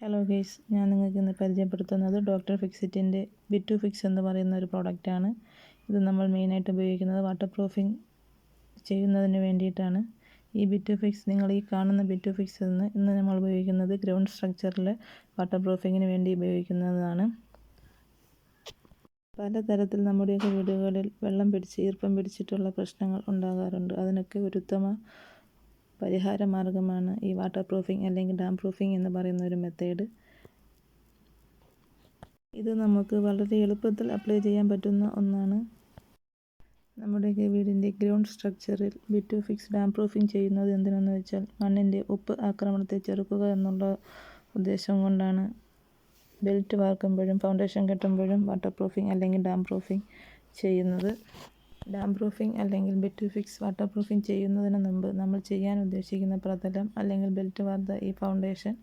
Hello guys, ഞാൻ നിങ്ങൾക്ക് ഇന്ന് പരിചയപ്പെടുത്തുന്നത് ഡോക്ടർ ഫിക്സിറ്റിൻ്റെ ബിറ്റു ഫിക്സ് എന്ന് പറയുന്ന ഒരു പ്രോഡക്റ്റാണ്. ഇത് നമ്മൾ മെയിനായിട്ട് ഉപയോഗിക്കുന്നത് വാട്ടർ പ്രൂഫിങ് ചെയ്യുന്നതിന് വേണ്ടിയിട്ടാണ്. ഈ ബിറ്റു ഫിക്സ്, നിങ്ങൾ ഈ കാണുന്ന ബിറ്റു ഫിക്സ് ഇന്ന് നമ്മൾ ഉപയോഗിക്കുന്നത് ഗ്രൗണ്ട് സ്ട്രക്ചറിൽ വാട്ടർ പ്രൂഫിങ്ങിന് വേണ്ടി ഉപയോഗിക്കുന്നതാണ്. പലതരത്തിൽ നമ്മുടെയൊക്കെ വീടുകളിൽ വെള്ളം പിടിച്ച് ഈർപ്പം പിടിച്ചിട്ടുള്ള പ്രശ്നങ്ങൾ ഉണ്ടാകാറുണ്ട്. അതിനൊക്കെ ഒരു ഉത്തമ പരിഹാര മാർഗമാണ് ഈ വാട്ടർ പ്രൂഫിംഗ് അല്ലെങ്കിൽ ഡാം പ്രൂഫിംഗ് എന്ന് പറയുന്ന ഒരു മെത്തേഡ്. ഇത് നമുക്ക് വളരെ എളുപ്പത്തിൽ അപ്ലൈ ചെയ്യാൻ പറ്റുന്ന ഒന്നാണ്. നമ്മുടെയൊക്കെ വീടിൻ്റെ ഗ്രൗണ്ട് സ്ട്രക്ചറിൽ ബിറ്റു ഫിക്സ് ഡാം പ്രൂഫിംഗ് ചെയ്യുന്നത് എന്തിനെന്ന് വെച്ചാൽ മണ്ണിൻ്റെ ഉപ്പ് ആക്രമണത്തെ ചെറുക്കുക എന്നുള്ള ഉദ്ദേശം കൊണ്ടാണ് ബെൽറ്റ് വാർക്കുമ്പോഴും ഫൗണ്ടേഷൻ കെട്ടുമ്പോഴും വാട്ടർ പ്രൂഫിംഗ് അല്ലെങ്കിൽ ഡാം പ്രൂഫിംഗ് ചെയ്യുന്നത്. ഡാം പ്രൂഫിംഗ് അല്ലെങ്കിൽ ബിറ്റു ഫിക്സ് വാട്ടർ പ്രൂഫിംഗ് ചെയ്യുന്നതിന് മുമ്പ് നമ്മൾ ചെയ്യാൻ ഉദ്ദേശിക്കുന്ന പ്രതലം അല്ലെങ്കിൽ ബെൽറ്റ് വാർത്ത ഈ ഫൗണ്ടേഷൻ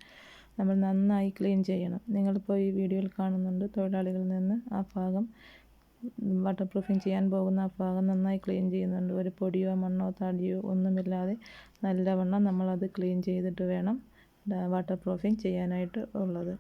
നമ്മൾ നന്നായി ക്ലീൻ ചെയ്യണം. നിങ്ങളിപ്പോൾ ഈ വീഡിയോയിൽ കാണുന്നുണ്ട്, തൊഴിലാളികളിൽ നിന്ന് ആ ഭാഗം വാട്ടർ പ്രൂഫിംഗ് ചെയ്യാൻ പോകുന്ന ആ ഭാഗം നന്നായി ക്ലീൻ ചെയ്യുന്നുണ്ട്. ഒരു പൊടിയോ മണ്ണോ തടിയോ ഒന്നുമില്ലാതെ നല്ലവണ്ണം നമ്മളത് ക്ലീൻ ചെയ്തിട്ട് വേണം വാട്ടർ പ്രൂഫിംഗ് ചെയ്യാനായിട്ട് ഉള്ളത്.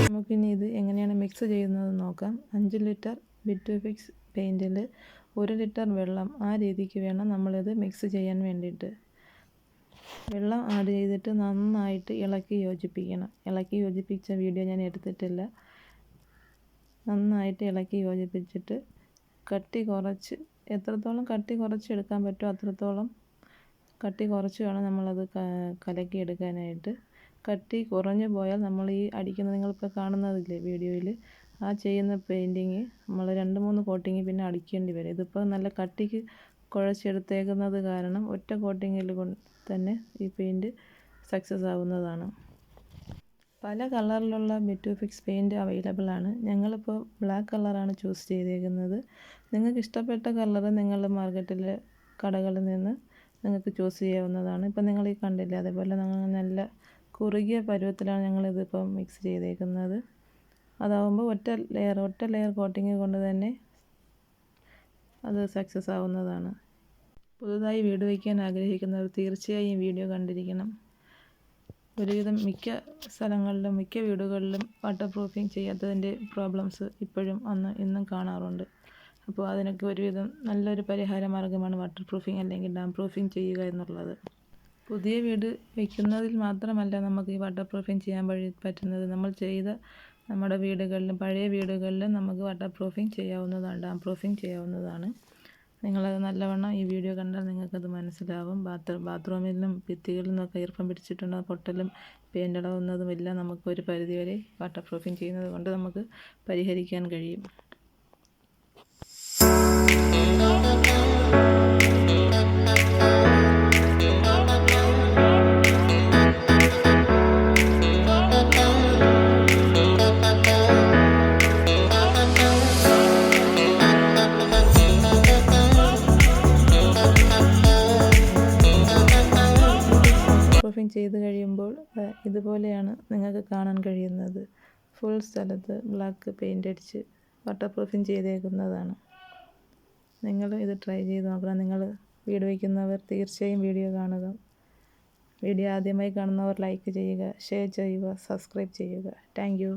നമുക്കിനി ഇത് എങ്ങനെയാണ് മിക്സ് ചെയ്യുന്നത് നോക്കാം. 5 ലിറ്റർ ബിറ്റു ഫിക്സ് പെയിൻറ്റിൽ 1 ലിറ്റർ വെള്ളം, ആ രീതിക്ക് വേണം നമ്മളിത് മിക്സ് ചെയ്യാൻ വേണ്ടിയിട്ട്. വെള്ളം ആഡ് ചെയ്തിട്ട് നന്നായിട്ട് ഇളക്കി യോജിപ്പിക്കണം. ഇളക്കി യോജിപ്പിച്ച വീഡിയോ ഞാൻ എടുത്തിട്ടില്ല. നന്നായിട്ട് ഇളക്കി യോജിപ്പിച്ചിട്ട് കട്ടി കുറച്ച്, എത്രത്തോളം കട്ടി കുറച്ച് എടുക്കാൻ പറ്റുമോ അത്രത്തോളം കട്ടി കുറച്ച് വേണം നമ്മളത് കലക്കി എടുക്കാനായിട്ട്. കട്ടി കുറഞ്ഞു പോയാൽ നമ്മൾ ഈ അടിക്കുന്ന, നിങ്ങളിപ്പോൾ കാണുന്നതില്ലേ വീഡിയോയിൽ, ആ ചെയ്യുന്ന പെയിൻറ്റിങ് നമ്മൾ 2-3 കോട്ടിങ് പിന്നെ അടിക്കേണ്ടി വരും. ഇതിപ്പോൾ നല്ല കട്ടിക്ക് കുഴച്ചെടുത്തേക്കുന്നത് കാരണം ഒറ്റ കോട്ടിങ്ങിൽ തന്നെ ഈ പെയിൻറ്റ് സക്സസ് ആവുന്നതാണ്. പല കളറിലുള്ള ബിറ്റു ഫിക്സ് പെയിൻറ്റ് അവൈലബിൾ ആണ്. ഞങ്ങളിപ്പോൾ ബ്ലാക്ക് കളറാണ് ചൂസ് ചെയ്തേക്കുന്നത്. നിങ്ങൾക്ക് ഇഷ്ടപ്പെട്ട കളർ നിങ്ങൾ മാർക്കറ്റിൽ കടകളിൽ നിന്ന് നിങ്ങൾക്ക് ചൂസ് ചെയ്യാവുന്നതാണ്. ഇപ്പം നിങ്ങൾ ഈ കണ്ടില്ലേ, അതേപോലെ നല്ല കുറുകിയ പരുവത്തിലാണ് ഞങ്ങളിതിപ്പോൾ മിക്സ് ചെയ്തേക്കുന്നത്. അതാവുമ്പോൾ ഒറ്റ ലെയർ കോട്ടിങ് കൊണ്ട് തന്നെ അത് സക്സസ് ആവുന്നതാണ്. പുതുതായി വീട് വയ്ക്കാൻ ആഗ്രഹിക്കുന്നവർ തീർച്ചയായും ഈ വീഡിയോ കണ്ടിരിക്കണം. ഒരുവിധം മിക്ക സ്ഥലങ്ങളിലും മിക്ക വീടുകളിലും വാട്ടർ പ്രൂഫിംഗ് ചെയ്യാത്തതിൻ്റെ പ്രോബ്ലംസ് ഇപ്പോഴും ഇന്നും കാണാറുണ്ട്. അപ്പോൾ അതിനൊക്കെ ഒരുവിധം നല്ലൊരു പരിഹാര മാർഗ്ഗമാണ് വാട്ടർ പ്രൂഫിംഗ് അല്ലെങ്കിൽ ഡാം പ്രൂഫിംഗ് ചെയ്യുക എന്നുള്ളത്. പുതിയ വീട് വയ്ക്കുന്നതിൽ മാത്രമല്ല നമുക്ക് ഈ വാട്ടർ പ്രൂഫിംഗ് ചെയ്യാൻ പറ്റുന്നത്. നമ്മൾ ചെയ്ത നമ്മുടെ വീടുകളിലും പഴയ വീടുകളിലും നമുക്ക് വാട്ടർ പ്രൂഫിംഗ് ചെയ്യാവുന്നതാണ്, ഡാം പ്രൂഫിംഗ് ചെയ്യാവുന്നതാണ്. നിങ്ങളത് നല്ലവണ്ണം ഈ വീഡിയോ കണ്ടാൽ നിങ്ങൾക്കത് മനസ്സിലാവും. ബാത്റൂമിൽ നിന്നും ഭിത്തികളിൽ നിന്നൊക്കെ ഈർപ്പം പിടിച്ചിട്ടുണ്ടോ പൊട്ടലും പെയിൻ്റ് എല്ലാം നമുക്ക് ഒരു പരിധിവരെ വാട്ടർ പ്രൂഫിംഗ് ചെയ്യുന്നത് കൊണ്ട് നമുക്ക് പരിഹരിക്കാൻ കഴിയും. പ്രൂഫിംഗ് ചെയ്ത് കഴിയുമ്പോൾ ഇതുപോലെയാണ് നിങ്ങൾക്ക് കാണാൻ കഴിയുന്നത്. ഫുൾ സ്ഥലത്ത് ബ്ലാക്ക് പെയിൻ്റ് അടിച്ച് വാട്ടർ പ്രൂഫിംഗ് ചെയ്തേക്കുന്നതാണ്. നിങ്ങൾ ഇത് ട്രൈ ചെയ്ത് നോക്കണം. നിങ്ങൾ വീട് വയ്ക്കുന്നവർ തീർച്ചയായും വീഡിയോ കാണുക. വീഡിയോ ആദ്യമായി കാണുന്നവർ ലൈക്ക് ചെയ്യുക, ഷെയർ ചെയ്യുക, സബ്സ്ക്രൈബ് ചെയ്യുക. Thank you.